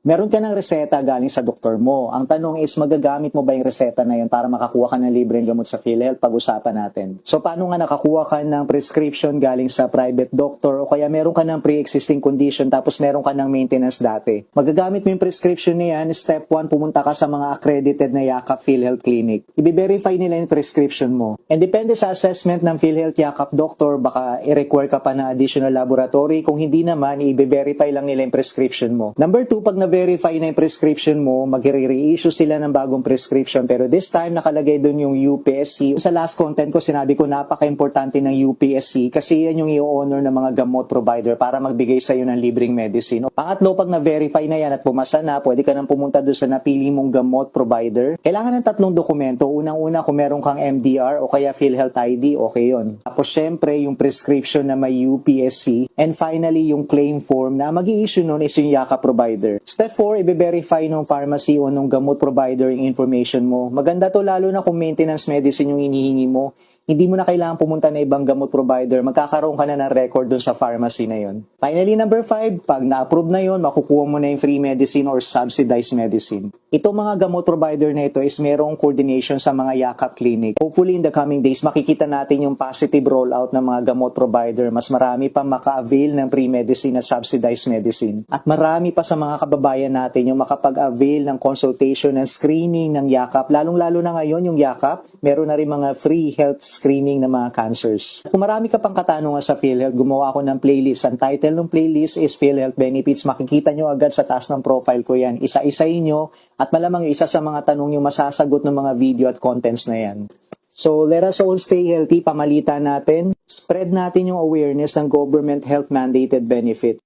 Meron ka ng reseta galing sa doktor mo. Ang tanong is, magagamit mo ba yung reseta na yun para makakuha ka ng libreng gamot sa PhilHealth? Pag-usapan natin. So, paano nga nakakuha ka ng prescription galing sa private doctor o kaya meron ka ng pre-existing condition tapos meron ka ng maintenance dati? Magagamit mo yung prescription na yan. Step 1, pumunta ka sa mga accredited na Yakap PhilHealth Clinic. I-verify nila yung prescription mo. And depende sa assessment ng PhilHealth Yakap doctor, baka i-require ka pa ng additional laboratory. Kung hindi naman, i-verify lang nila yung prescription mo. Number 2, pag na-verify na yung prescription mo, mag-re-reissue sila ng bagong prescription. Pero this time, nakalagay doon yung UPSC. Sa last content ko, sinabi ko napaka-importante ng UPSC kasi yan yung i-honor ng mga gamot provider para magbigay sa'yo ng libreng medicine. Pangatlo, pag na-verify na yan at pumasa na, pwede ka nang pumunta doon sa napili mong gamot provider. Kailangan ng 3 dokumento. Unang-una, kung meron kang MDR o kaya PhilHealth ID, okay yun. Tapos syempre, yung prescription na may UPSC. And finally, yung claim form na mag-i-issue nun is yung Yakap provider. Step 4, i-verify ng pharmacy o ng gamot provider yung information mo. Maganda to lalo na kung maintenance medicine yung hinihingi mo. Hindi mo na kailangan pumunta na ibang gamot provider. Magkakaroon ka na ng record dun sa pharmacy na yun. Finally, number 5, pag na-approve na yun, makukuha mo na yung free medicine or subsidized medicine. Itong mga gamot provider na ito is merong coordination sa mga Yakap Clinic. Hopefully, in the coming days, makikita natin yung positive rollout ng mga gamot provider. Mas marami pa maka-avail ng free medicine at subsidized medicine. At marami pa sa mga kababayan natin yung makapag-avail ng consultation and screening ng Yakap. Lalong-lalo na ngayon yung Yakap, meron na rin mga free health screening ng mga cancers. Kung marami ka pang katanungan sa PhilHealth, gumawa ako ng playlist. Ang title ng playlist is PhilHealth Benefits. Makikita nyo agad sa taas ng profile ko yan. Isa-isayin nyo at malamang isa sa mga tanong yung masasagot ng mga video at contents na yan. So, let us all stay healthy. Pamalitan natin. Spread natin yung awareness ng government health mandated benefit.